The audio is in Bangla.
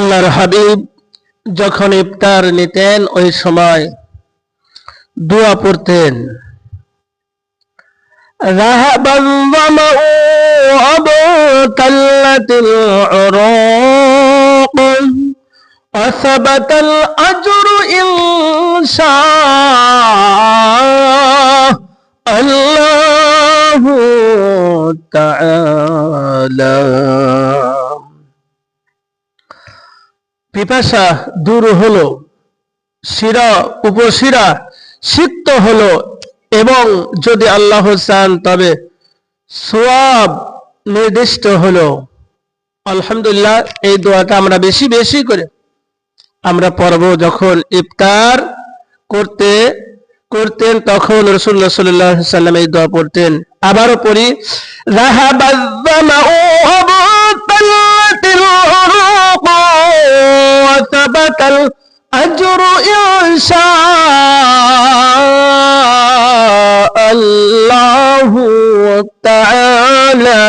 আল্লাহর হাবিব যখন ইফতার নিতেন ওই সময় দোয়া পড়তেন, রাহাবান যামাউ আবতাল্লাতিল উরুক ওয়াসাবাতাল আজরু ইনশাআল্লাহু তাআলা। পিপাসা দূর হলো, শিরা উপশিরা সিক্ত হলো এবং যদি আল্লাহ চান তবে সওয়াব নির্দিষ্ট হলো। আলহামদুলিল্লাহ, এই দোয়াটা আমরা বেশি বেশি করে আমরা পড়ব। যখন ইফতার করতেন তখন রাসূলুল্লাহ সাল্লাল্লাহু আলাইহি ওয়াসাল্লাম এই দোয়া পড়তেন। আবারও পড়ি, রাহাবাজ যামাউ আবতাল্লাতিল উরুক ওয়াসাবাতাল আজরু ইনশাআল্লাহু তাআলা।